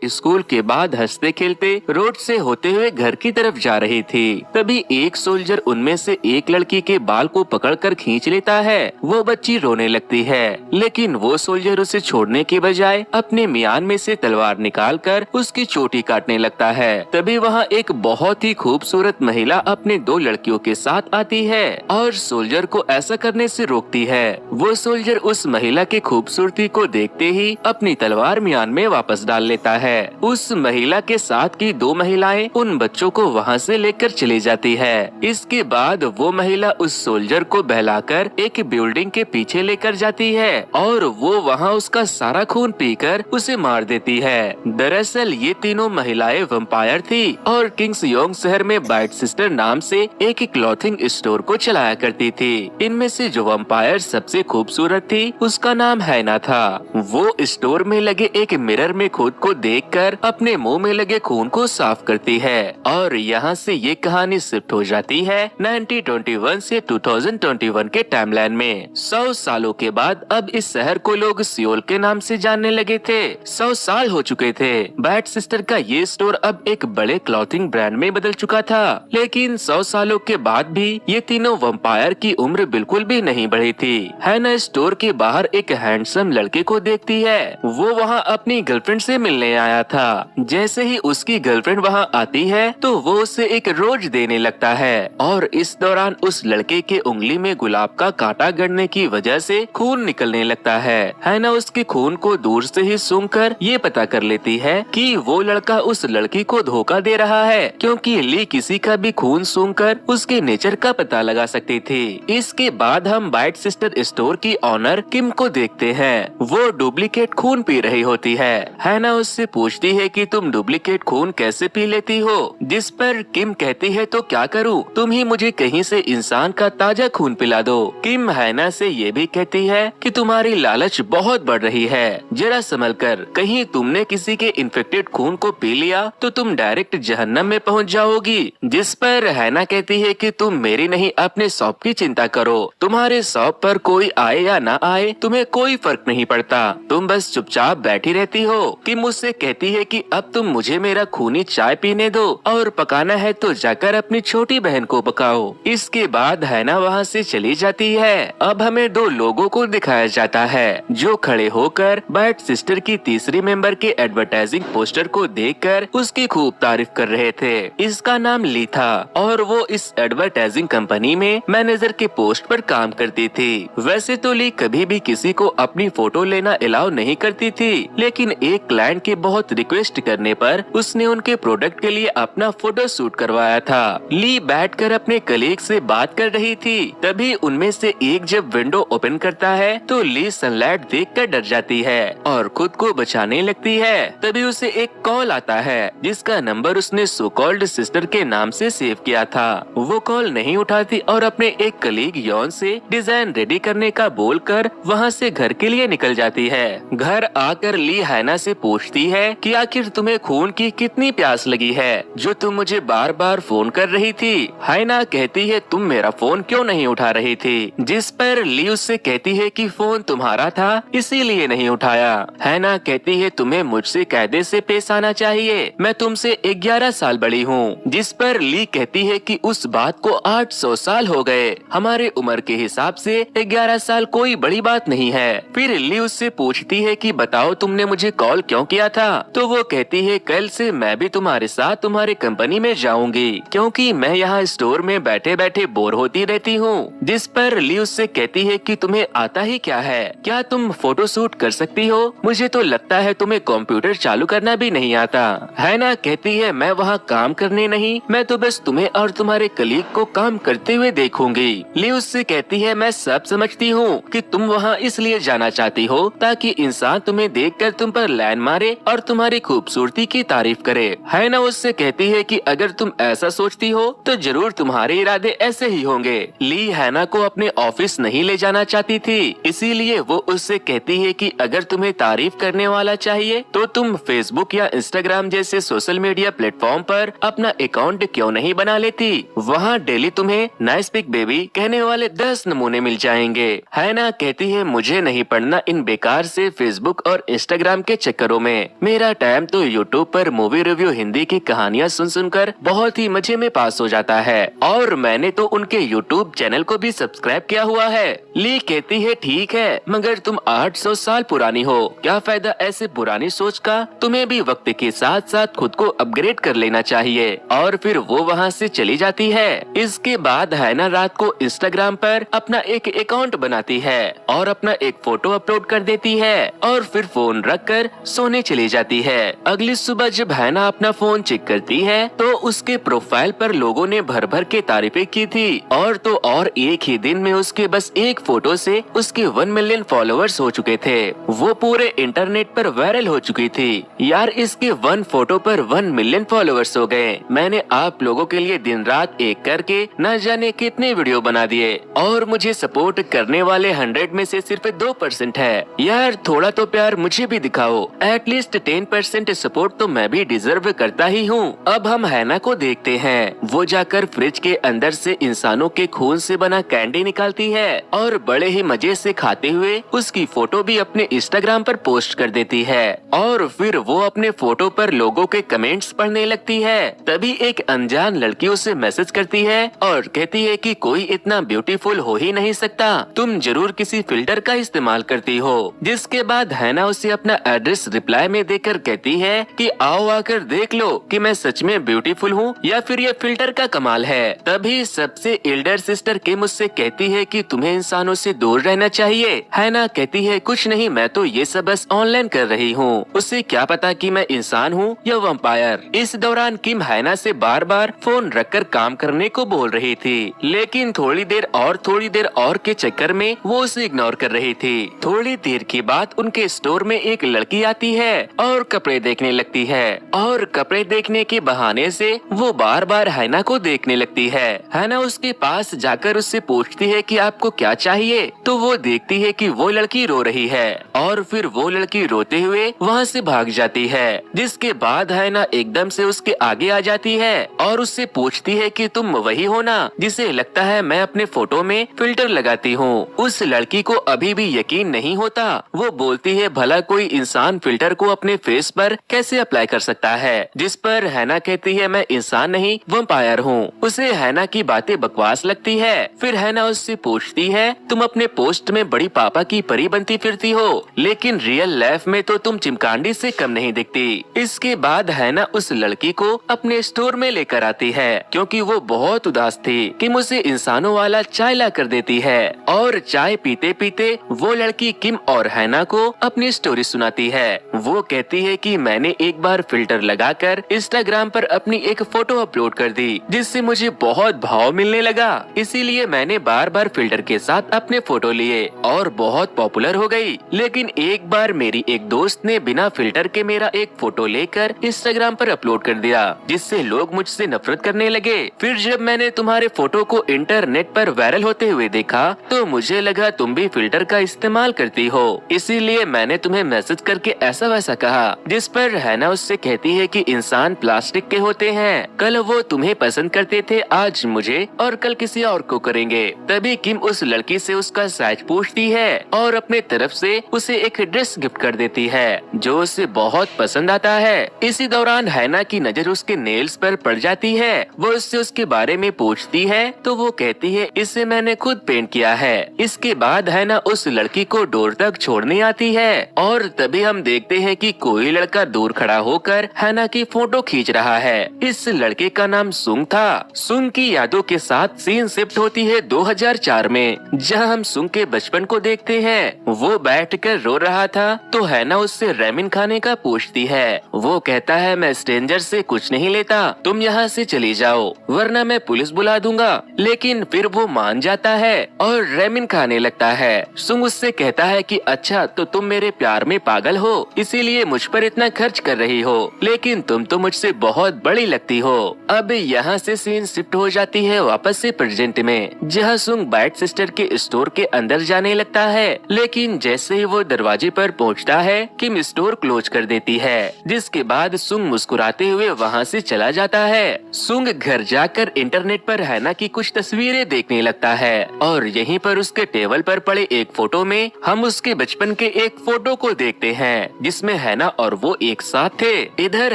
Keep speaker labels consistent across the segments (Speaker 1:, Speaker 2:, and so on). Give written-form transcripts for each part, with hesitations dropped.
Speaker 1: School के बाद हंसते खेलते रोड से होते हुए घर की तरफ जा रही थी। तभी एक सोल्जर उनमें से एक लड़की के बाल को पकड़कर खींच लेता है। वो बच्ची रोने लगती है, लेकिन वो सोल्जर उसे छोड़ने के बजाय अपने मियान में से तलवार निकालकर उसकी चोटी काटने लगता है। तभी वहाँ एक बहुत ही खूबसूरत महिला अपने दो लड़कियों के साथ आती है और सोल्जर को ऐसा करने से रोकती है। वो सोल्जर उस महिला की खूबसूरती को देखते ही अपनी तलवार मियान में वापस डाल लेता है। उस महिला के साथ की दो महिलाएं उन बच्चों को वहाँ से लेकर चली जाती है। इसके बाद वो महिला उस सोल्जर को बहलाकर एक बिल्डिंग के पीछे लेकर जाती है और वो वहाँ उसका सारा खून पीकर उसे मार देती है। दरअसल ये तीनों महिलाएं वंपायर थी और किंग्स योंग शहर में बाइट सिस्टर नाम से एक क्लॉथिंग स्टोर को चलाया करती थी। इनमें से जो वंपायर सबसे खूबसूरत थी उसका नाम हैना था। वो स्टोर में लगे एक मिरर में खुद को देखकर अपने मुंह में लगे खून को साफ करती है और यहाँ से ये कहानी शिफ्ट हो जाती है 1921 से 2021 के टाइमलाइन में। 100 सालों के बाद अब इस शहर को लोग सियोल के नाम से जानने लगे थे। 100 साल हो चुके थे। बैट सिस्टर का ये स्टोर अब एक बड़े क्लॉथिंग ब्रांड में बदल चुका था, लेकिन 100 सालों के बाद भी ये तीनों वंपायर की उम्र बिल्कुल भी नहीं बढ़ी थी। हैना स्टोर के बाहर एक हैंडसम लड़के को देखती है। वो वहाँ अपनी गर्लफ्रेंड से मिलने आया था। जैसे ही उसकी गर्लफ्रेंड वहाँ आती है तो वो उसे एक रोज देने लगता है और इस दौरान उस लड़के के उंगली में गुलाब का कांटा गड़ने की वजह से खून निकलने लगता है। हैना उसके खून को दूर से ही सूंघकर ये पता कर लेती है कि वो लड़का उस लड़की को धोखा दे रहा है, क्योंकि ली किसी का भी खून सूंघकर उसके नेचर का पता लगा सकती थी। इसके बाद हम बाइट सिस्टर स्टोर की ऑनर किम को देखते हैं। वो डुप्लीकेट खून पी रही होती है। हैना उससे पूछती है कि तुम डुप्लीकेट खून कैसे पी लेती हो, जिस पर किम कहती है तो क्या करूं, तुम ही मुझे कहीं से इंसान का ताजा खून पिला दो। किम हैना से ये भी कहती है कि तुम्हारी लालच बहुत बढ़ रही है, जरा संभल कर, कहीं तुमने किसी के इन्फेक्टेड खून को पी लिया तो तुम डायरेक्ट जहन्नम में पहुंच जाओगी। जिस पर हैना कहती है कि तुम मेरी नहीं अपने शॉप की चिंता करो, तुम्हारे शॉप पर कोई आए या ना आए तुम्हें कोई फर्क नहीं पड़ता, तुम बस चुपचाप बैठी रहती हो। किम मुझसे कहती है कि अब तुम मुझे मेरा खूनी चाय पीने दो और पकाना है तो जाकर अपनी छोटी बहन को पकाओ। इसके बाद हैना वहाँ से चली जाती है। अब हमें दो लोगों को दिखाया जाता है जो खड़े होकर बैट सिस्टर की तीसरी मेंबर के एडवर्टाइजिंग पोस्टर को देखकर उसकी खूब तारीफ कर रहे थे। इसका नाम ली था और वो इस एडवर्टाइजिंग कंपनी में मैनेजर के पोस्ट पर काम करती थी। वैसे तो ली कभी भी किसी को अपनी फोटो लेना अलाउ नहीं करती थी, लेकिन एक क्लाइंट के बहुत रिक्वेस्ट करने पर उसने उनके प्रोडक्ट के लिए अपना फोटो शूट करवाया था। ली बैठकर अपने कलीग से बात कर रही थी। तभी उनमें से एक जब विंडो ओपन करता है तो ली सनलाइट देखकर डर जाती है और खुद को बचाने लगती है। तभी उसे एक कॉल आता है जिसका नंबर उसने सो कॉल्ड सिस्टर के नाम से सेव किया था। वो कॉल नहीं उठाती और अपने एक कलीग यॉन से डिजाइन रेडी करने का बोलकर वहाँ से घर के लिए निकल जाती है। घर आकर ली हैना से पूछती है कि आखिर तुम्हें खून की कितनी प्यास लगी है जो तुम मुझे बार बार फोन कर रही थी। हैना कहती है तुम मेरा फोन क्यों नहीं उठा रही थी, जिस पर ली उससे कहती है कि फोन तुम्हारा था इसीलिए नहीं उठाया। हैना कहती है तुम्हें मुझसे कायदे से पेश आना चाहिए, मैं तुमसे 11 साल बड़ी हूँ। जिस पर ली कहती है कि उस बात को 800 साल हो गए, हमारे उम्र के हिसाब से 11 साल कोई बड़ी बात नहीं है। फिर ली उससे पूछती है कि बताओ तुमने मुझे कॉल क्यों किया था। तो वो कहती है कल से मैं भी तुम्हारे साथ तुम्हारी कंपनी में जाऊंगी, क्योंकि मैं यहाँ स्टोर में बैठे बैठे बोर होती रहती हूँ। जिस पर ली उससे कहती है कि तुम्हें आता ही क्या है, क्या तुम फोटो शूट कर सकती हो, मुझे तो लगता है तुम्हें कंप्यूटर चालू करना भी नहीं आता। हैना कहती है मैं वहाँ काम करने नहीं, मैं तो बस तुम्हें और तुम्हारे कलीग को काम करते हुए देखूंगी। ली उससे कहती है मैं सब समझती हूँ कि तुम वहाँ इसलिए जाना चाहती हो ताकि इंसान तुम्हें देखकर तुम पर लाइन मारे और तुम्हारी खूबसूरती की तारीफ करे। हैना उससे कहती है कि अगर तुम ऐसा सोचती हो तो जरूर तुम्हारे इरादे ऐसे ही होंगे। ली हैना को अपने ऑफिस नहीं ले जाना चाहती थी, इसीलिए वो उससे कहती है कि अगर तुम्हें तारीफ करने वाला चाहिए तो तुम फेसबुक या इंस्टाग्राम जैसे सोशल मीडिया प्लेटफॉर्म पर अपना अकाउंट क्यों नहीं बना लेती। वहाँ डेली तुम्हें नाइस पिक बेबी कहने वाले 10 नमूने मिल जाएंगे। हैना कहती है मुझे नहीं पढ़ना इन बेकार से फेसबुक और इंस्टाग्राम के चक्करों में। मेरा टाइम तो यूट्यूब पर मूवी रिव्यू हिंदी की कहानियाँ सुन सुनकर बहुत ही मजे में पास हो जाता है, और मैंने तो उनके यूट्यूब चैनल को भी सब्सक्राइब किया हुआ है। ली कहती है ठीक है, मगर तुम 800 साल पुरानी हो, क्या फायदा ऐसे पुरानी सोच का। तुम्हें भी वक्त के साथ साथ खुद को अपग्रेड कर लेना चाहिए। और फिर वो वहाँ से चली जाती है। इसके बाद हैना रात को इंस्टाग्राम पर अपना एक अकाउंट बनाती है और अपना एक फोटो अपलोड कर देती है और फिर फोन रखकर सोने चली जाती है। अगली सुबह जब हैना अपना फोन चेक करती है तो उसके प्रोफाइल पर लोगों ने भर भर के तारीफें की थी, और तो और एक ही दिन में उसके बस एक फोटो से उसके 1 मिलियन फॉलोअर्स हो चुके थे। वो पूरे इंटरनेट पर वायरल हो चुकी थी। यार इसके 1 फोटो पर 1 मिलियन फॉलोअर्स हो गए। मैंने आप लोगों के लिए दिन रात एक करके न जाने कितने वीडियो बना दिए, और मुझे सपोर्ट करने वाले 100 में से सिर्फ 2% है। यार थोड़ा तो प्यार मुझे भी दिखाओ, एटलीस्ट 10% सपोर्ट तो मैं भी डिजर्व करता ही हूँ। अब हम हैना को देखते हैं। वो जाकर फ्रिज के अंदर से इंसानों के खून से बना कैंडी निकालती है और बड़े ही मजे से खाते हुए उसकी फोटो भी अपने इंस्टाग्राम पर पोस्ट कर देती है। और फिर वो अपने फोटो पर लोगों के कमेंट्स पढ़ने लगती है। तभी एक अनजान लड़की उसे मैसेज करती है और कहती है कि कोई इतना ब्यूटीफुल हो ही नहीं सकता, तुम जरूर किसी फिल्टर का इस्तेमाल करती हो। जिसके बाद हैना उसे अपना एड्रेस रिप्लाई में देकर कहती है कि आओ आकर देख लो कि मैं सच में ब्यूटीफुल हूँ या फिर ये फिल्टर का कमाल है। तभी सबसे एल्डर सिस्टर किम मुझसे कहती है कि तुम्हें इंसानों से दूर रहना चाहिए। हैना कहती है कुछ नहीं, मैं तो ये सब बस ऑनलाइन कर रही हूँ, उससे क्या पता कि मैं इंसान हूँ या वम्पायर। इस दौरान किम हैना से बार बार फोन रखकर काम करने को बोल रही थी, लेकिन थोड़ी देर और के चक्कर में वो उसे इग्नोर कर रही थी। थोड़ी देर के बाद उनके स्टोर में एक लड़की आती है और कपड़े देखने लगती है, और कपड़े देखने के बहाने से वो बार बार हैना को देखने लगती है। हैना उसके पास जाकर उससे पूछती है कि आपको क्या चाहिए, तो वो देखती है कि वो लड़की रो रही है, और फिर वो लड़की रोते हुए वहाँ से भाग जाती है। जिसके बाद हैना एकदम से उसके आगे आ जाती है और उससे पूछती है कि तुम वही हो ना जिसे लगता है मैं अपने फोटो में फिल्टर लगाती हूँ। उस लड़की को अभी भी यकीन नहीं होता। वो बोलती है भला कोई इंसान फिल्टर को अपने फेस पर कैसे अप्लाई कर सकता है, जिस पर हैना कहती है मैं इंसान नहीं वम्पायर हूँ। उसे हैना की बातें बकवास लगती है। फिर हैना उससे पूछती है तुम अपने पोस्ट में बड़ी पापा की परी बनती फिरती हो, लेकिन रियल लाइफ में तो तुम चिमकांडी से कम नहीं दिखती। इसके बाद हैना उस लड़की को अपने स्टोर में लेकर आती है क्योंकि वो बहुत उदास थी कि मुझे इंसानों वाला चाय ला कर देती है, और चाय पीते पीते वो लड़की किम और हैना को अपनी स्टोरी सुनाती है। वो कहती है कि मैंने एक बार फिल्टर लगाकर इंस्टाग्राम पर अपनी एक फोटो अपलोड कर दी, जिससे मुझे बहुत भाव मिलने लगा, इसीलिए मैंने बार बार फिल्टर के साथ अपने फोटो लिए और बहुत पॉपुलर हो गई। लेकिन एक बार मेरी एक दोस्त ने बिना फिल्टर के मेरा एक फोटो लेकर इंस्टाग्राम पर अपलोड कर दिया, जिससे लोग मुझसे नफरत करने लगे। फिर जब मैंने तुम्हारे फोटो को इंटरनेट पर वायरल होते हुए देखा तो मुझे लगा तुम भी फिल्टर का इस्तेमाल करती हो, इसीलिए मैंने तुम्हें मैसेज करके ऐसा वैसा कहा। जिस पर हैना उससे कहती है कि इंसान प्लास्टिक के होते हैं, कल वो तुम्हें पसंद करते थे, आज मुझे और कल किसी और को करेंगे। तभी किम उस लड़की से उसका साइज पूछती है और अपने तरफ से उसे एक ड्रेस गिफ्ट कर देती है जो उसे बहुत पसंद आता है। इसी दौरान हैना की नजर उसके नेल्स पर पड़ जाती है। वो उससे उसके बारे में पूछती है तो वो कहती है इसे मैंने खुद पेंट किया है। इसके बाद हैना उस लड़की को डोर तक छोड़ने आती है और तभी हम देखते हैं कि कोई लड़का दूर खड़ा होकर हैना की फोटो खींच रहा है। इस लड़के का नाम सुंग था। सुंग की यादों के साथ सीन शिफ्ट होती है 2004 में, जहां हम सुंग के बचपन को देखते हैं। वो बैठकर रो रहा था तो हैना उससे रेमिन खाने का पूछती है। वो कहता है मैं स्ट्रेंजर से कुछ नहीं लेता, तुम यहाँ से चली जाओ वरना मैं पुलिस बुला दूंगा। लेकिन फिर वो मान जाता है और रेमिन खाने लगता है। सुंग उससे कहता है कि अच्छा तो तुम मेरे प्यार में पागल हो, इसीलिए मुझ पर इतना खर्च कर रही हो, लेकिन तुम तो मुझसे बहुत बहुत बड़ी लगती हो। अब यहाँ से सीन शिफ्ट हो जाती है वापस से प्रेजेंट में, जहाँ सुंग बाइट सिस्टर के स्टोर के अंदर जाने लगता है, लेकिन जैसे ही वो दरवाजे पर पहुँचता है किम स्टोर क्लोज कर देती है, जिसके बाद सुंग मुस्कुराते हुए वहाँ से चला जाता है। सुंग घर जाकर इंटरनेट पर हैना की कुछ तस्वीरें देखने लगता है और यहीं पर उसके टेबल पर पड़े एक फोटो में हम उसके बचपन के एक फोटो को देखते हैं, जिसमें हैना और वो एक साथ थे। इधर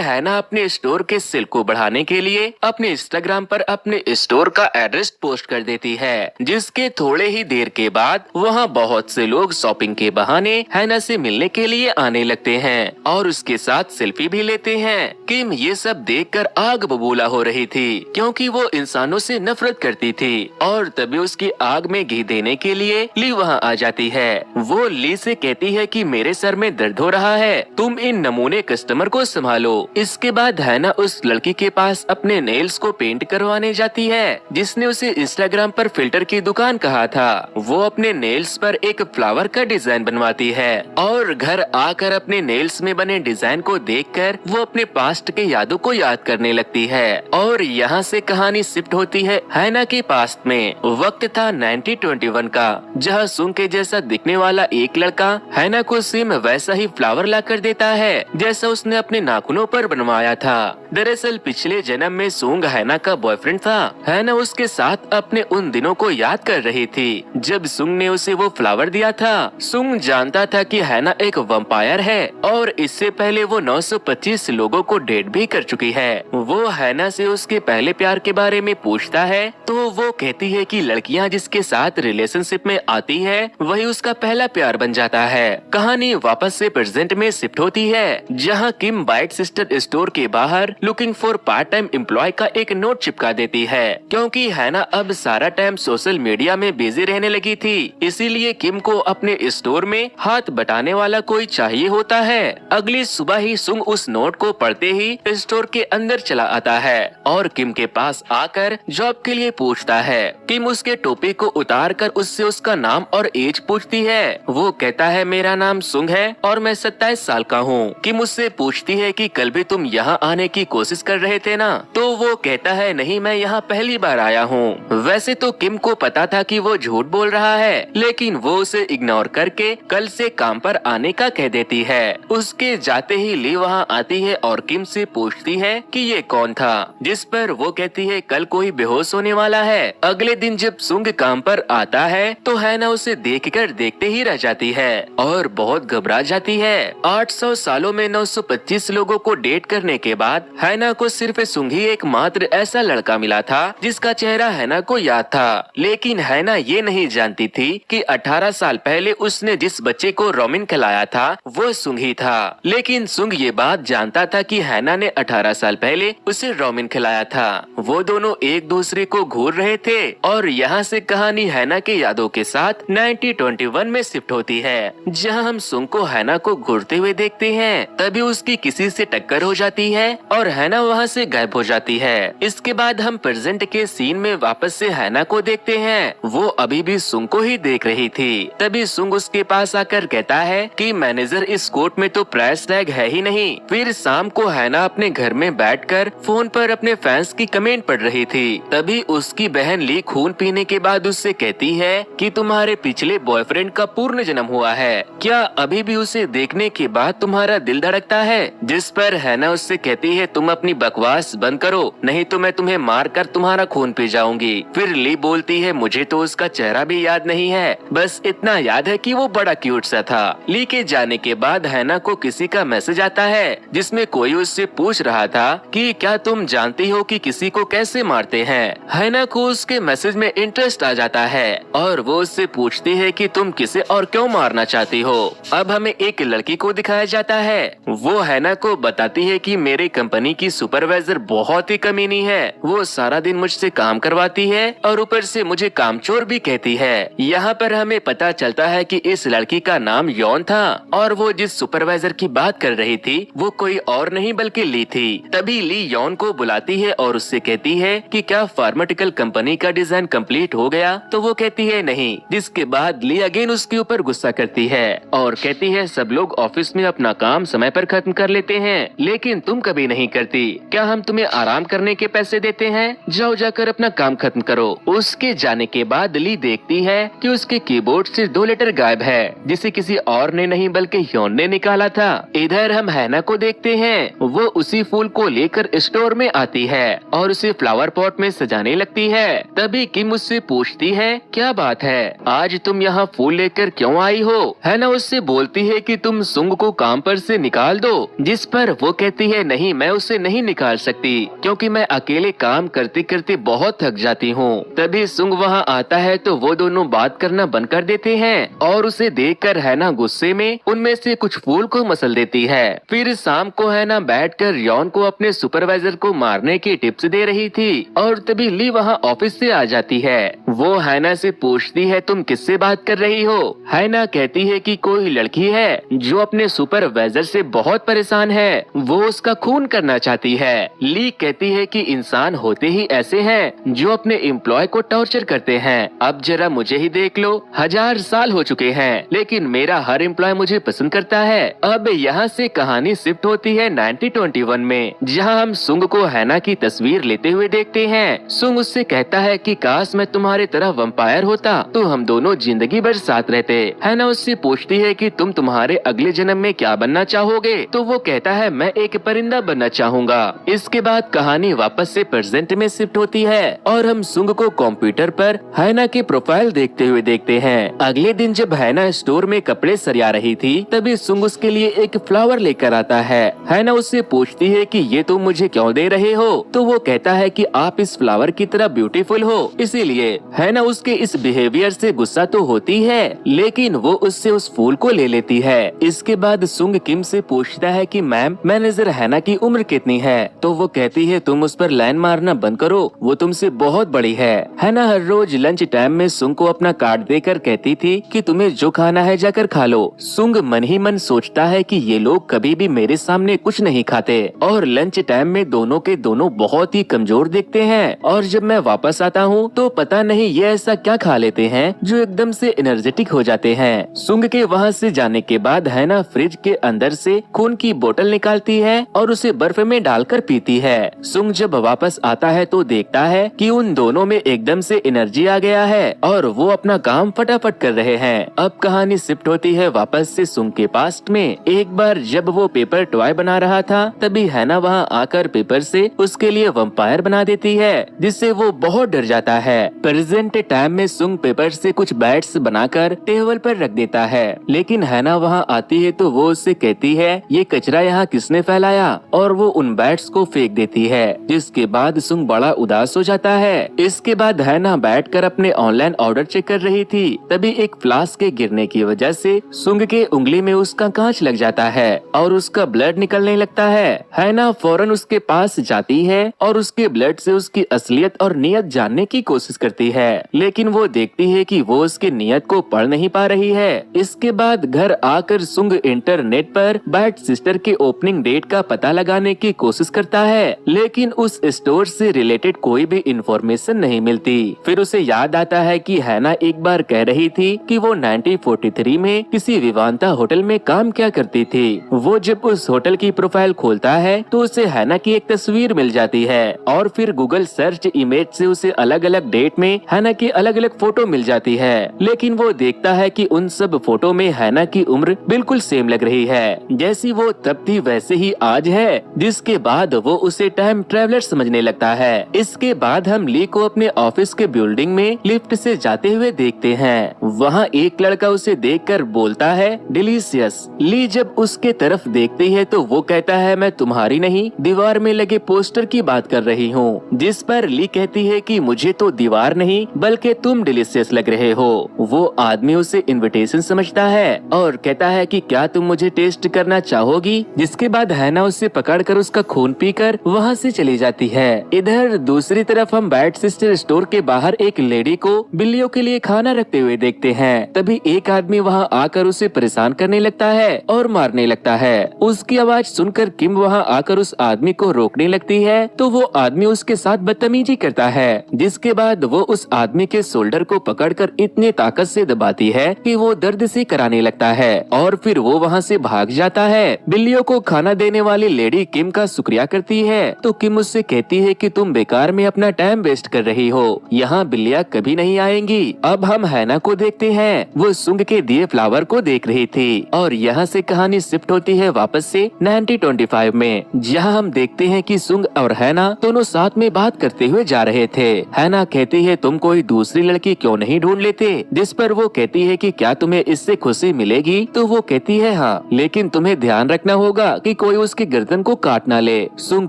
Speaker 1: हैना अपने स्टोर के सेल को बढ़ाने के लिए अपने इंस्टाग्राम पर अपने स्टोर का एड्रेस पोस्ट कर देती है, जिसके थोड़े ही देर के बाद वहाँ बहुत से लोग शॉपिंग के बहाने हैना से मिलने के लिए आने लगते हैं और उसके साथ सेल्फी भी लेते हैं। किम ये सब देखकर आग बबूला हो रही थी, क्योंकि वो इंसानों से नफरत करती थी और तभी उसकी आग में घी देने के लिए ली वहाँ आ जाती है। वो ली से कहती है कि मेरे सर में दर्द हो रहा है, तुम इन नमूने कस्टमर को संभालो। इसके बाद हैना उस लड़की के पास अपने नेल्स को पेंट करवाने जाती है, जिसने उसे इंस्टाग्राम पर फिल्टर की दुकान कहा था। वो अपने नेल्स पर एक फ्लावर का डिजाइन बनवाती है और घर आकर अपने नेल्स में बने डिजाइन को देखकर वो अपने पास्ट के यादों को याद करने लगती है। और यहाँ से कहानी शिफ्ट होती है हैना के पास्ट में। वक्त था 1921 का, जहाँ सुंग के जैसा दिखने वाला एक लड़का हैना को सेम वैसा ही फ्लावर ला कर देता है जैसा उसने अपने नाखूनों पर बनवाया था। दरअसल पिछले जन्म में सुंग हैना का बॉयफ्रेंड था। हैना उसके साथ अपने उन दिनों को याद कर रही थी जब सुंग ने उसे वो फ्लावर दिया था। सुंग जानता था कि हैना एक वंपायर है और इससे पहले वो 925 लोगों को डेट भी कर चुकी है। वो हैना से उसके पहले प्यार के बारे में पूछता है तो वो कहती है कि लड़कियां जिसके साथ रिलेशनशिप में आती है वही उसका पहला प्यार बन जाता है। कहानी वापस से प्रेजेंट में शिफ्ट होती है, जहां किम बाइट सिस्टर स्टोर के बाहर looking for part time employ का एक नोट चिपका देती है, क्योंकि हैना अब सारा टाइम सोशल मीडिया में बिजी रहने लगी थी। इसीलिए किम को अपने स्टोर में हाथ बटाने वाला कोई चाहिए होता है। अगली सुबह ही सुंग उस नोट को पढ़ते ही स्टोर के अंदर चला आता है और किम के पास आकर जॉब के लिए पूछता है। किम उसके टोपी को उतार कर उससे उसका नाम और एज पूछती है। वो कहता है मेरा नाम सुंग है और मैं 27 साल का हूँ। किम उससे पूछती है कि कल भी तुम यहाँ आने की कोशिश कर रहे थे ना? तो वो कहता है नहीं, मैं यहाँ पहली बार आया हूँ। वैसे तो किम को पता था कि वो झूठ बोल रहा है, लेकिन वो उसे इग्नोर करके कल से काम पर आने का कह देती है। उसके जाते ही ली वहाँ आती है और किम से पूछती है कि ये कौन था, जिस पर वो कहती है कल कोई बेहोश होने वाला है। अगले दिन जब सुंग काम पर आता है तो हैना उसे देखकर देखते ही रह जाती है और बहुत घबरा जाती है। 800 सालों में 925 लोगों को डेट करने के बाद हैना को सिर्फ सुंग ही एकमात्र ऐसा लड़का मिला था जिसका चेहरा हैना को याद था। लेकिन हैना ये नहीं जानती थी कि 18 साल पहले उसने जिस बच्चे को रोमिन खिलाया था वो सुंग ही था। लेकिन सुंग ये बात जानता था कि हैना ने 18 साल पहले उसे रोमिन खिलाया था। वो दोनों एक दूसरे को घूर रहे थे और यहाँ से कहानी हैना के यादों के साथ 1921 में शिफ्ट होती है, जहाँ हम सुंग को हैना को घूरते हुए देखते हैं। तभी उसकी किसी से टक्कर हो जाती है और हैना वहाँ से गायब हो जाती है। इसके बाद हम प्रेजेंट के सीन में वापस से हैना को देखते हैं। वो अभी भी सुंग को ही देख रही थी। तभी सुंग उसके पास आकर कहता है कि मैनेजर इस कोट में तो प्राइस टैग है ही नहीं। फिर शाम को हैना अपने घर में बैठकर फोन पर अपने फैंस की कमेंट पढ़ रही थी। तभी उसकी बहन ली खून पीने के बाद उससे कहती है कि तुम्हारे पिछले बॉयफ्रेंड का पूर्ण जन्म हुआ है, क्या अभी भी उसे देखने के बाद तुम्हारा दिल धड़कता है? जिस पर हैना उससे कहती है तुम अपनी बकवास बंद करो, नहीं तो मैं तुम्हें मार कर तुम्हारा खून पी जाऊंगी। फिर ली बोलती है मुझे तो उसका चेहरा भी याद नहीं है, बस इतना याद है कि वो बड़ा क्यूट सा था। ली के जाने के बाद हैना को किसी का मैसेज आता है जिसमें कोई उससे पूछ रहा था कि क्या तुम जानती हो कि किसी को कैसे मारते हैं? हैना को उसके मैसेज में इंटरेस्ट आ जाता है और वो उससे पूछती है कि तुम किसे और क्यों मारना चाहती हो। अब हमें एक लड़की को दिखाया जाता है। वो हैना को बताती है कि मेरे कंपनी की सुपरवाइजर बहुत ही कमीनी है, वो सारा दिन मुझसे काम करवाती है और ऊपर से मुझे कामचोर भी कहती है। यहाँ पर हमें पता चलता है कि इस लड़की का नाम यॉन था और वो जिस सुपरवाइजर की बात कर रही थी वो कोई और नहीं बल्कि ली थी। तभी ली यॉन को बुलाती है और उससे कहती है कि क्या फार्मास्यूटिकल कंपनी का डिजाइन कंप्लीट हो गया? तो वो कहती है नहीं, जिसके बाद ली अगेन उसके ऊपर गुस्सा करती है और कहती है सब लोग ऑफिस में अपना काम समय पर खत्म कर लेते हैं लेकिन तुम कभी नहीं करती। क्या हम तुम्हें आराम करने के पैसे देते हैं? जाओ जाकर अपना काम खत्म करो। उसके जाने के बाद ली देखती है कि उसके कीबोर्ड से 2 लेटर गायब है, जिसे किसी और ने नहीं बल्कि ह्योन ने निकाला था। इधर हम हैना को देखते हैं, वो उसी फूल को लेकर स्टोर में आती है और उसे फ्लावर पॉट में सजाने लगती है। तभी किम उससे पूछती है, क्या बात है, आज तुम यहाँ फूल लेकर क्यों आई हो? हैना उससे बोलती है कि तुम सुंग को काम पर से निकाल दो, जिस पर वो कहती है, नहीं, मैं उसे नहीं निकाल सकती क्योंकि मैं अकेले काम करते करते बहुत थक जाती हूँ। तभी सुंग वहाँ आता है तो वो दोनों बात करना बंद कर देते हैं और उसे देखकर हैना गुस्से में उनमें से कुछ फूल को मसल देती है। फिर शाम को हैना बैठकर यॉन को अपने सुपरवाइजर को मारने की टिप्स दे रही थी और तभी ली वहाँ ऑफिस से आ जाती है। वो हैना से पूछती है, तुम किससे बात कर रही हो? हैना कहती है कि कोई लड़की है जो अपने सुपरवाइजर से बहुत परेशान है, वो उसका खून करना चाहती है। ली कहती है कि इंसान होते ही ऐसे हैं जो अपने एम्प्लॉय को टॉर्चर करते हैं। अब जरा मुझे ही देख लो, 1000 साल हो चुके हैं लेकिन मेरा हर एम्प्लॉय मुझे पसंद करता है। अब यहाँ से कहानी शिफ्ट होती है 1921 में, जहाँ हम सुंग को हैना की तस्वीर लेते हुए देखते हैं। सुंग उससे कहता है कि काश मैं तुम्हारे तरह वंपायर होता तो हम दोनों जिंदगी भर साथ रहते। हैना उससे पूछती है कि तुम तुम्हारे अगले जन्म में क्या बनना चाहोगे? तो वो कहता है, मैं एक परिंदा बनना चाहूँगा। इसके बाद कहानी वापस से प्रेजेंट में शिफ्ट होती है और हम सुंग को कंप्यूटर पर हैना की प्रोफाइल देखते हुए देखते हैं। अगले दिन जब हैना स्टोर में कपड़े सरिया रही थी तभी सुंग उसके लिए एक फ्लावर लेकर आता है। हैना उससे पूछती है कि ये तुम मुझे क्यों दे रहे हो? तो वो कहता है कि आप इस फ्लावर की तरह ब्यूटीफुल हो, इसीलिए। हैना उसके इस बिहेवियर से गुस्सा तो होती है लेकिन वो उससे उस फूल को ले लेती है। इसके बाद सुंग किम से पूछता है कि मैम, मैनेजर हैना की उम्र कितनी है? तो वो कहती है, तुम उस पर लाइन मारना बंद करो, वो तुमसे बहुत बड़ी है। हैना हर रोज लंच टाइम में सुंग को अपना कार्ड देकर कहती थी कि तुम्हें जो खाना है जाकर खा लो। सुंग मन ही मन सोचता है कि ये लोग कभी भी मेरे सामने कुछ नहीं खाते और लंच टाइम में दोनों के दोनों बहुत ही कमजोर दिखते हैं और जब मैं वापस आता हूँ तो पता नहीं ये ऐसा क्या खा लेते हैं जो एकदम से एनर्जेटिक हो जाते हैं। सुंग के वहाँ से जाने के बाद हैना फ्रिज के अंदर से खून की बोतल निकालती है और उसे बर्फ में डालकर पीती है। सुंग जब वापस आता है तो देखता है कि उन दोनों में एकदम से एनर्जी आ गया है और वो अपना काम फटाफट कर रहे हैं। अब कहानी शिफ्ट होती है वापस से सुंग के पास्ट में। एक बार जब वो पेपर टॉय बना रहा था तभी हैना वहाँ आकर पेपर से उसके लिए वंपायर बना देती है, जिससे वो बहुत डर जाता है। प्रेजेंट टाइम में सुंग पेपर से कुछ बैट्स बनाकर टेबल पर रख देता है, लेकिन हैना वहाँ आती है तो वो उससे कहती है, ये कचरा यहाँ किसने फैलाया? और वो उन बैट्स को फेंक देती है, जिसके बाद सुंग बड़ा उदास हो जाता है। इसके बाद हैना बैठकर अपने ऑनलाइन ऑर्डर चेक कर रही थी, तभी एक फ्लास्क के गिरने की वजह से सुंग के उंगली में उसका कांच लग जाता है और उसका ब्लड निकलने लगता है। हैना फौरन उसके पास जाती है और उसके ब्लड से उसकी असलियत और नियत जानने की कोशिश करती है, लेकिन वो देखती है कि वो उसकी नियत को पढ़ नहीं पा रही है। इसके बाद घर आकर सुंग इंटरनेट पर बैट सिस्टर के ओपनिंग डेट का पता लगाने की कोशिश करता है, लेकिन उस स्टोर से रिलेटेड कोई भी इंफॉर्मेशन नहीं मिलती। फिर उसे याद आता है कि हैना एक बार कह रही थी कि वो 1943 में किसी विवांता होटल में काम क्या करती थी। वो जब उस होटल की प्रोफाइल खोलता है तो उसे हैना की एक तस्वीर मिल जाती है और फिर गूगल सर्च इमेज से उसे अलग अलग डेट में हैना की अलग अलग फोटो मिल जाती है, लेकिन वो देखता है कि उन सब फोटो में हैना की उम्र बिल्कुल सेम लग रही है, जैसी वो तब थी वैसे ही आज है। जिसके बाद वो उसे टाइम ट्रेवलर समझने लगता है। इसके बाद हम ली को अपने ऑफिस के बिल्डिंग में लिफ्ट से जाते हुए देखते हैं। वहाँ एक लड़का उसे देखकर बोलता है, डिलीशियस। ली जब उसके तरफ देखती है तो वो कहता है, मैं तुम्हारी नहीं दीवार में लगे पोस्टर की बात कर रही हूँ। जिस पर ली कहती है कि मुझे तो दीवार नहीं बल्कि तुम डिलीशियस लग रहे हो। वो आदमी उसे इनविटेशन समझता है और कहता है कि क्या तुम मुझे टेस्ट करना चाहोगी? जिसके बाद हैना उसे पकड़कर उसका खून पीकर वहाँ से चली जाती है। इधर दूसरी तरफ हम बैट सिस्टर स्टोर के बाहर एक लेडी को बिल्लियों के लिए खाना रखते हुए देखते हैं। तभी एक आदमी वहाँ आकर उसे परेशान करने लगता है और मारने लगता है। उसकी आवाज सुनकर किम वहाँ आकर उस आदमी को रोकने लगती है तो वो आदमी उसके साथ बदतमीजी करता है, जिसके बाद वो उस आदमी के शोल्डर को पकड़कर इतनी ताकत से दबाती है कि वो दर्द से कराने लगता है और फिर वो वहाँ से भाग जाता है। बिल्लियों को खाना देने वाली लेडी किम का शुक्रिया करती है तो किम उससे कहती है कि तुम बेकार में अपना टाइम वेस्ट कर रही हो, यहाँ बिल्लियाँ कभी नहीं आएंगी। अब हम हैना को देखते हैं, वो सुंग के दिए फ्लावर को देख रही थी और यहाँ से कहानी शिफ्ट होती है वापस से 1925 में, जहाँ हम देखते हैं कि सुंग और हैना दोनों साथ में बात करते हुए जा रहे थे। हैना कहती है तुम कोई दूसरी लड़की क्यों नहीं ढूंढ लेते, जिस पर वो कहती है कि क्या तुम्हें इससे खुशी मिलेगी, तो वो कहती है हाँ, लेकिन तुम्हें ध्यान रखना होगा कि कोई उसकी गर्दन को काट ना ले। सुंग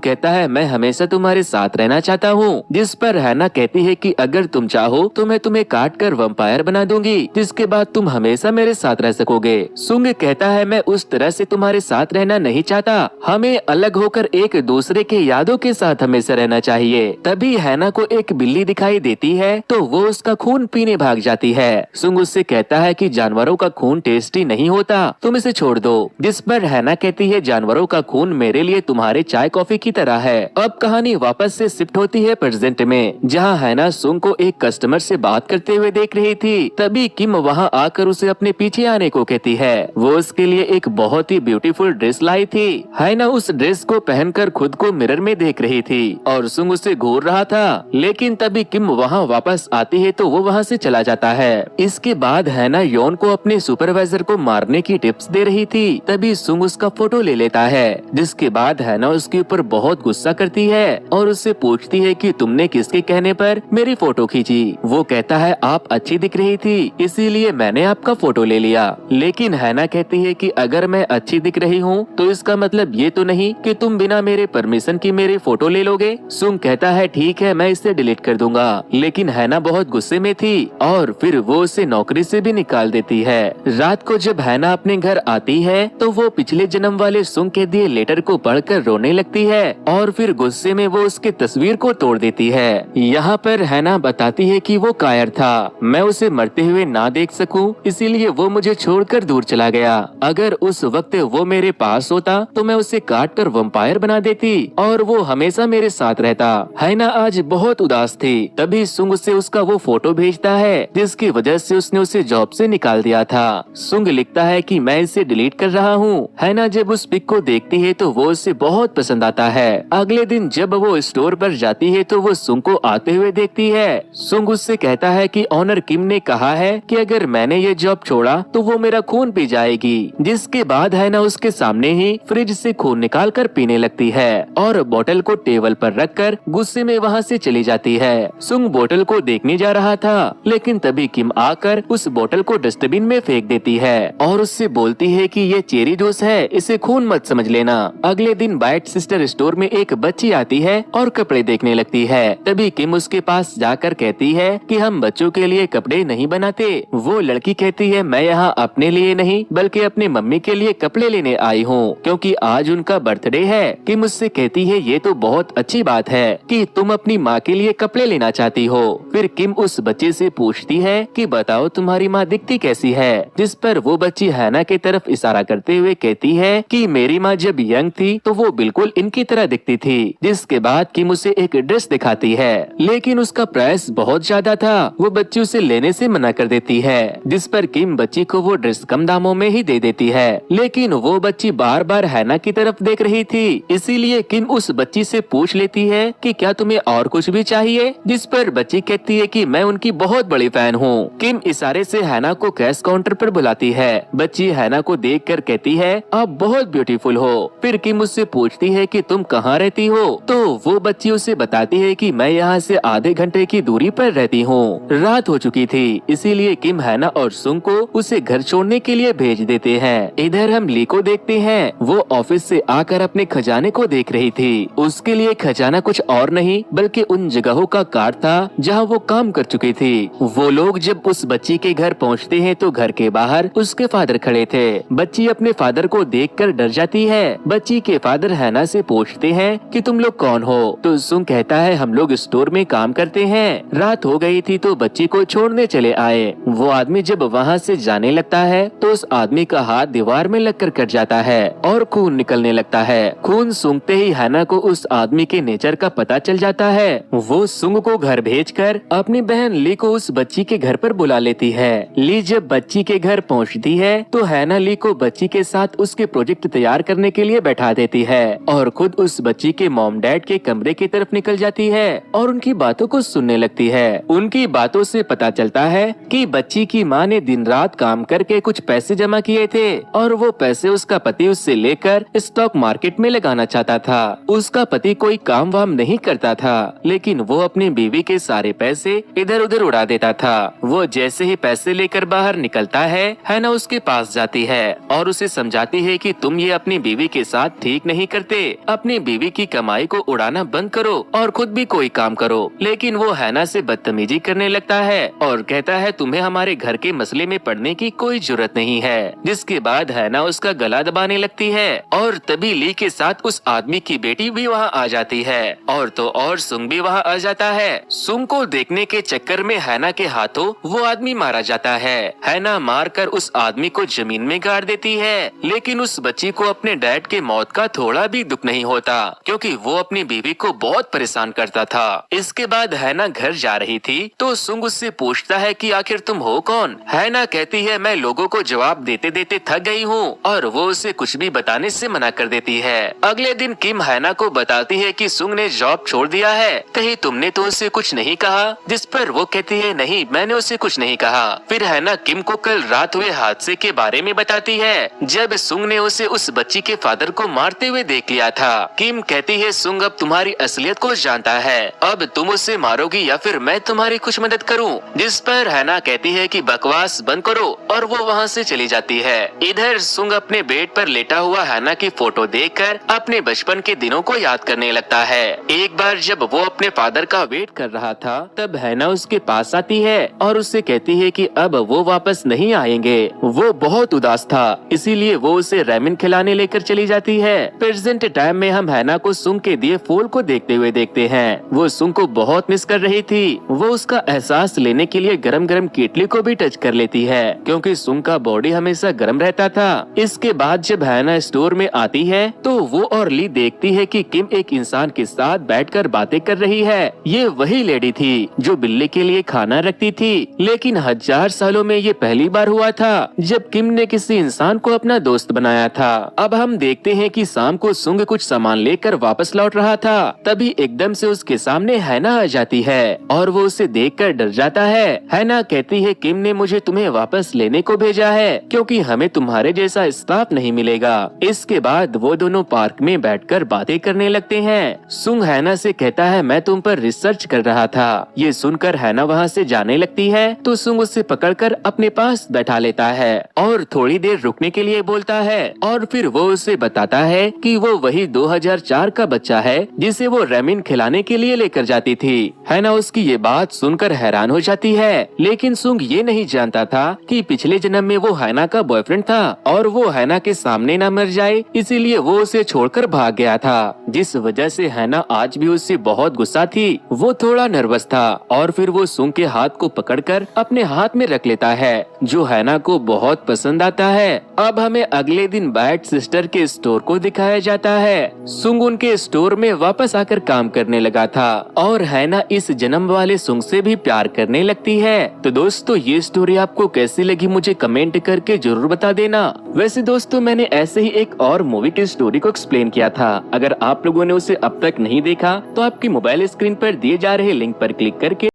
Speaker 1: कहता है मैं हमेशा तुम्हारे साथ रहना चाहता हूँ, जिस पर हैना कहती है कि अगर तुम चाहो तो मैं तुम्हें काट कर वम्पायर बना दूंगी, जिसके बाद तुम हमेशा मेरे साथ रह सकोगे। सुंग कहता है मैं उस तरह से तुम्हारे साथ रहना नहीं चाहता, हमें अलग होकर एक दूसरे के यादों के साथ हमेशा रहना चाहिए। तभी हैना को एक बिल्ली दिखाई देती है तो वो उसका खून पीने भाग जाती है। सुंग उससे कहता है कि जानवरों का खून टेस्टी नहीं होता, तुम इसे छोड़ दो, जिस पर हैना कहती है जानवरों का खून मेरे लिए तुम्हारे चाय कॉफी की तरह है। अब कहानी वापस से शिफ्ट होती है प्रेजेंट में, जहाँ हैना सुंग को एक कस्टमर से बात करते हुए देख रही थी। तभी किम वहाँ आकर उसे अपने पीछे आने को कहती है। वो उसके लिए एक बहुत ही ब्यूटीफुल ड्रेस लाई थी। हैना उस ड्रेस को पहनकर खुद को मिरर में देख रही थी और सुंग उसे घूर रहा था, लेकिन तभी किम वहाँ वापस आती है तो वो वहाँ से चला जाता है। इसके बाद हैना योन को अपने सुपरवाइजर को मारने की टिप्स दे रही थी। तभी सुंग उसका फोटो ले लेता है, जिसके बाद हैना उसके ऊपर बहुत गुस्सा करती है और उससे पूछती है कि तुमने किसके कहने पर मेरी फोटो खींची। वो कहता है आप अच्छी दिख रही थी, इसीलिए मैंने आपका फोटो ले लिया। लेकिन हैना कहती है कि अगर मैं अच्छी दिख रही हूँ तो इसका मतलब ये तो नहीं कि तुम बिना मेरे परमिशन की मेरी फोटो ले लोगे। सुंग कहता है ठीक है मैं इसे डिलीट कर दूंगा, लेकिन हैना बहुत गुस्से में थी और फिर वो उसे नौकरी से भी निकाल देती है। रात को जब हैना अपने घर आती है तो वो पिछले जन्म वाले सुंग के दिए लेटर को पढ़कर रोने लगती है और फिर गुस्से में वो उसके तस्वीर को तोड़ देती है। यहाँ पर हैना बताती है कि वो कायर था, मैं उसे मरते हुए ना देख सकूं, इसीलिए वो मुझे छोड़कर दूर चला गया। अगर उस वक्त वो मेरे पास होता तो मैं उसे काट कर वम्पायर बना देती और वो हमेशा मेरे साथ रहता। हैना आज बहुत उदास थी। तभी सुंग से उसका वो फोटो भेजता है जिसकी वजह से उसने उसे जॉब से निकाल दिया था। सुंग लिखता है कि मैं इसे डिलीट कर रहा हूँ। हैना जब उस पिक को देखती है तो वो उसे बहुत पसंद आता है। अगले दिन जब वो स्टोर पर जाती है तो वो सुंग को आते हुए देखती है। सुंग उससे कहता है कि ऑनर किम ने कहा है कि अगर मैंने ये जॉब छोड़ा तो वो मेरा खून पी जाएगी, जिसके बाद हैना उसके सामने ही फ्रिज से खून निकाल कर पीने लगती है और बोतल को टेबल पर रखकर गुस्से में वहाँ से चली जाती है। सुंग बोतल को देखने जा रहा था, लेकिन तभी किम आकर उस बोतल को डस्टबिन में फेंक देती है और उससे बोलती है कि ये चेरी जूस है, इसे खून मत समझ लेना। अगले दिन बाइट सिस्टर स्टोर में एक बच्ची आती है और कपड़े देखने लगती है। तभी किम उसके पास जाकर कहती है कि हम बच्चों के लिए कपड़े नहीं बनाते। वो लड़की कहती है मैं यहाँ अपने लिए नहीं बल्कि अपने मम्मी के लिए कपड़े लेने आई हूँ, क्योंकि आज उनका बर्थडे है। किम उससे कहती है ये तो बहुत अच्छी बात है कि तुम अपनी माँ के लिए कपड़े लेना चाहती हो। फिर किम उस बच्चे से पूछती है कि बताओ तुम्हारी माँ दिखती कैसी है, जिस पर वो बच्ची हैना की तरफ इशारा करते हुए कहती है कि मेरी माँ जब यंग थी तो वो बिल्कुल इनकी तरह दिखती थी। जिसके बाद किम उसे एक ड्रेस दिखाती है, लेकिन उसका प्राइस बहुत ज्यादा था। वो बच्ची उसे लेने से मना कर देती है, जिस पर किम बच्ची को वो ड्रेस कम दामों में ही दे देती है। लेकिन वो बच्ची बार बार हैना की तरफ देख रही थी, इसीलिए किम उस बच्ची से पूछ लेती है कि क्या तुम्हें और कुछ भी चाहिए, जिस पर बच्ची कहती है कि मैं उनकी बहुत बड़ी फैन हूँ। किम इशारे से हैना को कैश काउंटर पर बुलाती है। बच्ची हैना को देखकर कहती है आप बहुत ब्यूटीफुल हो। फिर किम उससे पूछती है कि तुम कहाँ रहती हो, तो वो बच्ची उसे बताती है कि मैं यहाँ से आधे घंटे की दूरी पर रहती हूँ। रात हो चुकी थी, इसीलिए किम हैना और सुंग को उसे घर छोड़ने के लिए भेज देते हैं। इधर हम ली को देखते हैं, वो ऑफिस से आकर अपने खजाने को देख रही थी। उसके लिए खजाना कुछ और नहीं बल्कि उन जगहों का कार्ड था जहाँ वो काम कर चुकी थी। वो लोग जब उस बच्ची के घर पहुँचते हैं तो घर के बाहर उसके फादर खड़े थे। बच्ची अपने फादर को देखकर डर जाती है। बच्ची के फादर हैना से पूछते हैं कि तुम लोग कौन हो, तो सुंग कहता है हम लोग स्टोर में काम करते हैं। रात हो गई थी तो बच्ची को छोड़ने चले आए। वो आदमी जब वहाँ से जाने लगता है तो उस आदमी का हाथ दीवार में लगकर कट जाता है और खून निकलने लगता है। खून सूंघते ही हैना को उस आदमी के नेचर का पता चल जाता है। वो सुंग को घर भेजकर अपनी बहन ली को उस बच्ची के घर पर बुला लेती है। ली जब बच्ची के घर पहुंचती है तो हैना ली को बच्ची के साथ उसके प्रोजेक्ट तैयार करने के लिए बैठा देती जाती है और खुद उस बच्ची के मॉम डैड के कमरे की तरफ निकल जाती है और उनकी बातों को सुनने लगती है। उनकी बातों से पता चलता है कि बच्ची की माँ ने दिन रात काम करके कुछ पैसे जमा किए थे और वो पैसे उसका पति उससे लेकर स्टॉक मार्केट में लगाना चाहता था। उसका पति कोई काम वाम नहीं करता था, लेकिन वो अपनी बीवी के सारे पैसे इधर उधर उड़ा देता था। वो जैसे ही पैसे लेकर बाहर निकलता है, हैना उसके पास जाती है और उसे समझाती है कि तुम ये अपनी बीवी के साथ ठीक नहीं करते, अपनी बीवी की कमाई को उड़ाना बंद करो और खुद भी कोई काम करो। लेकिन वो हैना से बदतमीजी करने लगता है और कहता है तुम्हें हमारे घर के मसले में पड़ने की कोई जरूरत नहीं है। जिसके बाद हैना उसका गला दबाने लगती है और तभी ली के साथ उस आदमी की बेटी भी वहाँ आ जाती है और तो और सुंग भी वहाँ आ जाता है। सुंग को देखने के चक्कर में हैना के हाथों वो आदमी मारा जाता है। हैना मारकर उस आदमी को जमीन में गाड़ देती है, लेकिन उस बच्ची को अपने डैड के मौत का थोड़ा भी दुख नहीं होता क्योंकि वो अपनी बीवी को बहुत परेशान करता था। इसके बाद हैना घर जा रही थी तो सुंग उससे पूछता है कि आखिर तुम हो कौन। हैना कहती है मैं लोगों को जवाब देते देते थक गई हूँ और वो उसे कुछ भी बताने से मना कर देती है। अगले दिन किम हैना को बताती है कि सुंग ने जॉब छोड़ दिया है, कहीं तुमने तो उसे कुछ नहीं कहा। जिस पर वो कहती है नहीं मैंने उसे कुछ नहीं कहा। फिर हैना किम को कल रात हुए हादसे के बारे में बताती है जब सुंग ने उसे उस बच्ची के फादर को मारते हुए देख लिया था। किम कहती है सुंग अब तुम्हारी असलियत को जानता है, अब तुम उसे मारोगी या फिर मैं तुम्हारी कुछ मदद करूं। जिस पर हैना कहती है कि बकवास बंद करो और वो वहाँ से चली जाती है। इधर सुंग अपने बेड पर लेटा हुआ हैना की फोटो देखकर अपने बचपन के दिनों को याद करने लगता है। एक बार जब वो अपने फादर का वेट कर रहा था तब हैना उसके पास आती है और उससे कहती है कि अब वो वापस नहीं आएंगे। वो बहुत उदास था, इसीलिए वो उसे रेमन खिलाने लेकर चली जाती है। प्रेजेंट टाइम में हम हैना को सुंग के दिए फूल को देखते हुए देखते हैं। वो सुंग को बहुत मिस कर रही थी। वो उसका एहसास लेने के लिए गरम गरम केटली को भी टच कर लेती है क्योंकि सुंग का बॉडी हमेशा गर्म रहता था। इसके बाद जब हैना स्टोर में आती है तो वो और ली देखती है कि किम एक इंसान के साथ बैठकर बातें कर रही है। ये वही लेडी थी जो बिल्ली के लिए खाना रखती थी, लेकिन 1000 सालों में ये पहली बार हुआ था जब किम ने किसी इंसान को अपना दोस्त बनाया था। अब हम देखते हैं कि शाम को सुंग कुछ सामान लेकर वापस लौट रहा था, तभी एकदम से उसके सामने हैना आ जाती है और वो उसे देखकर डर जाता है। हैना कहती है किम ने मुझे तुम्हें वापस लेने को भेजा है क्योंकि हमें तुम्हारे जैसा स्टाफ नहीं मिलेगा। इसके बाद वो दोनों पार्क में बैठकर बातें करने लगते हैं। सुंग हैना से कहता है मैं तुम पर रिसर्च कर रहा था। ये सुनकर हैना वहाँ से जाने लगती है तो सुंग उसे पकड़कर अपने पास बैठा लेता है और थोड़ी देर रुकने के लिए बोलता है और फिर वो उसे बताता है कि वो वही 2004 का बच्चा है जिसे वो रेमिन खिलाने के लिए लेकर जाती थी। हैना उसकी ये बात सुनकर हैरान हो जाती है, लेकिन सुंग ये नहीं जानता था कि पिछले जन्म में वो हैना का बॉयफ्रेंड था और वो हैना के सामने न मर जाए इसीलिए वो उसे छोड़कर भाग गया था, जिस वजह से हैना आज भी उससे बहुत गुस्सा थी। वो थोड़ा नर्वस था और फिर वो सुंग के हाथ को पकड़कर अपने हाथ में रख लेता है जो हैना को बहुत पसंद आता है। अब हमें अगले दिन बैट सिस्टर के स्टोर को दिखाया जाता है। सुंग उनके स्टोर में वापस आकर काम करने लगा था और हैना इस जन्म वाले सुंग से भी प्यार करने लगती है। तो दोस्तों ये स्टोरी आपको कैसी लगी मुझे कमेंट करके जरूर बता देना। वैसे दोस्तों मैंने ऐसे ही एक और मूवी की स्टोरी को एक्सप्लेन किया था, अगर आप लोगों ने उसे अब तक नहीं देखा तो आपकी मोबाइल स्क्रीन पर दिए जा रहे लिंक पर क्लिक करके